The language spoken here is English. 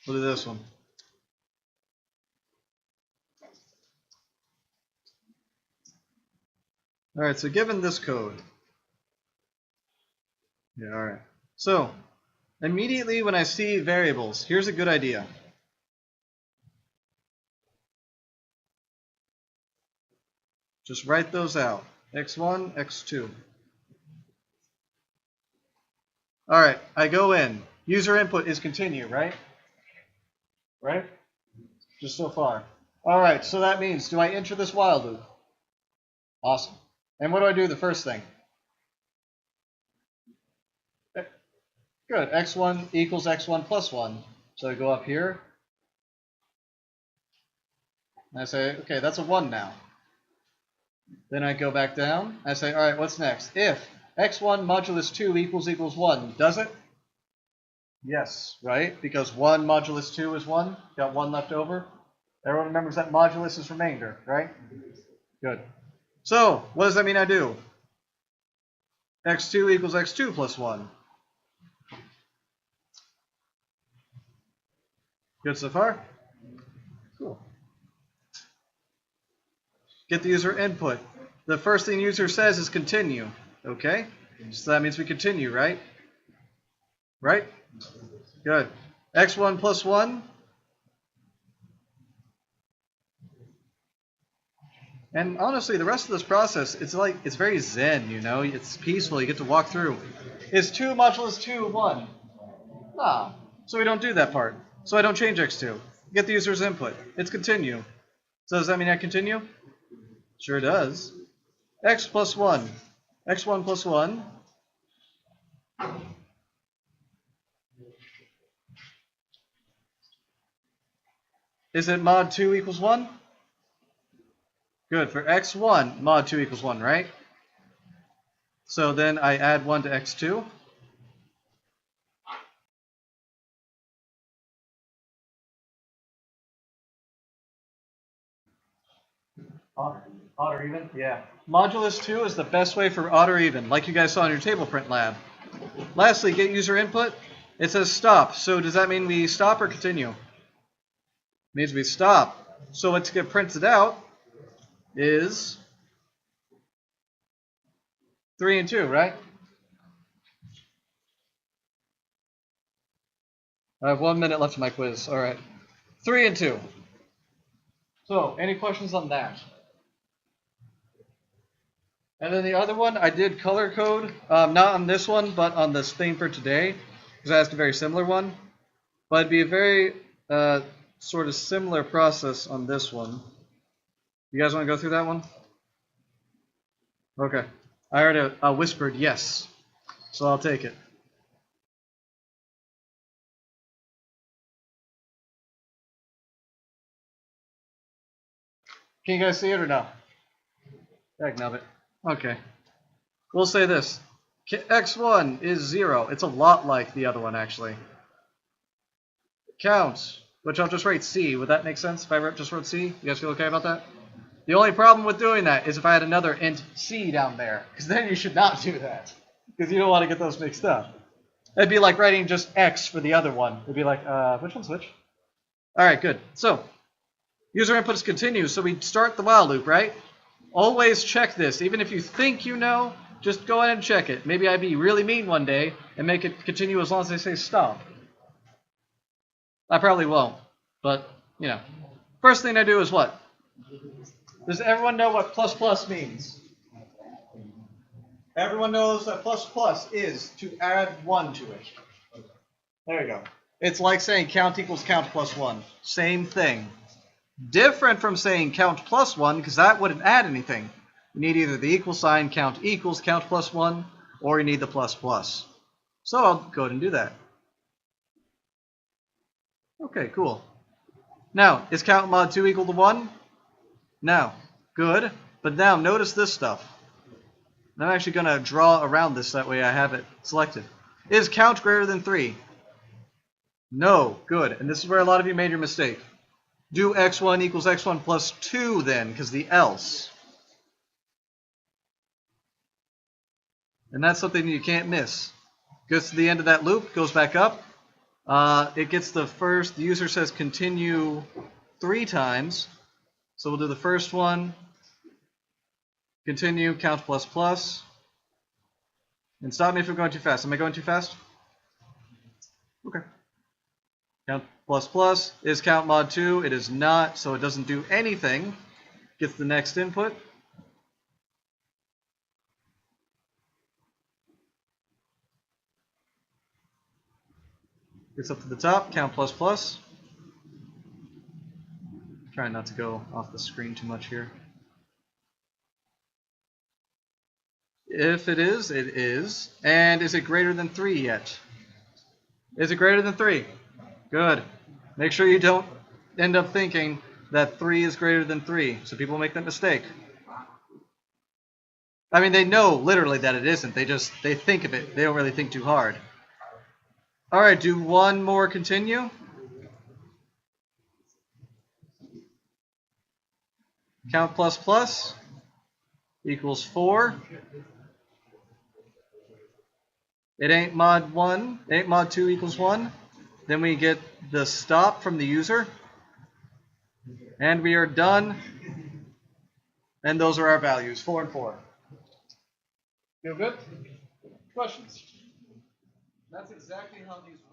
We'll do this one. All right, so given this code. Yeah, all right. So immediately when I see variables, here's a good idea. Just write those out. X1, X2. All right, I go in. User input is continue, right? Right? Just so far. All right, so that means, do I enter this while loop? Awesome. And what do I do the first thing? Good, x1 equals x1 plus 1. So I go up here, and I say, okay, that's a 1 now. Then I go back down, I say, all right, what's next? If x1 modulus 2 equals 1, does it? Yes, right? Because 1 modulus 2 is 1. Got 1 left over. Everyone remembers that modulus is remainder, right? Good. So, what does that mean I do? x2 equals x2 plus 1. Good so far? Cool. Get the user input. The first thing the user says is continue. Okay? So that means we continue, right? Right? Good. x1 plus 1. And honestly, the rest of this process, it's very zen, you know? It's peaceful. You get to walk through. Is 2 modulus 2 1? Ah. So we don't do that part. So I don't change x2. Get the user's input. It's continue. So does that mean I continue? Sure does. X plus 1. x1 plus 1. Is it mod 2 equals 1? Good. For x1, mod 2 equals 1, right? So then I add 1 to x2. Odd or even? Yeah. Modulus 2 is the best way for odd or even, like you guys saw in your table print lab. Lastly, get user input. It says stop. So does that mean we stop or continue? It means we stop. So what to get printed out is 3 and 2, right? I have 1 minute left of my quiz. All right. 3 and 2. So, any questions on that? And then the other one, I did color code, not on this one, but on this thing for today, because I asked a very similar one. But it'd be a very sort of similar process on this one. You guys want to go through that one? Okay. I already whispered yes, so I'll take it. Can you guys see it or no? Dagnabbit. Okay. We'll say this. x1 is 0. It's a lot like the other one, actually. Count, which I'll just write C. Would that make sense if I just wrote C? You guys feel okay about that? The only problem with doing that is if I had another int C down there, because then you should not do that, because you don't want to get those mixed up. It'd be like writing just X for the other one. It'd be like, which one's which? All right, good. So, user input is continue, so we start the while loop, right? Always check this. Even if you think you know, just go ahead and check it. Maybe I'd be really mean one day and make it continue as long as they say stop. I probably won't, but, you know. First thing I do is what? Does everyone know what plus plus means? Everyone knows that plus plus is to add 1 to it. There you go. It's like saying count equals count plus 1. Same thing. Different from saying count plus 1, because that wouldn't add anything. You need either the equal sign, count equals count plus 1, or you need the plus plus. So I'll go ahead and do that. Okay, cool. Now, is count mod 2 equal to 1? No. Good. But now notice this stuff. I'm actually going to draw around this, that way I have it selected. Is count greater than 3? No. Good. And this is where a lot of you made your mistake. Do x1 equals x1 plus 2 then, because the else. And that's something you can't miss. Goes to the end of that loop, goes back up. It gets the user says continue 3 times. So we'll do the first one, continue, count plus plus. And stop me if I'm going too fast. Am I going too fast? Okay. Count plus plus is count mod 2. It is not, so it doesn't do anything. Gets the next input. Gets up to the top, count plus plus. Trying not to go off the screen too much here. If it is, it is. And is it greater than 3 yet? Is it greater than 3? Good. Make sure you don't end up thinking that 3 is greater than 3. So people make that mistake. I mean, they know literally that it isn't. They think of it. They don't really think too hard. All right, do one more continue. Count plus plus equals 4. It ain't mod 1. It ain't mod 2 equals 1. Then we get the stop from the user. And we are done. And those are our values, 4 and 4. Feel good? Questions? That's exactly how these work.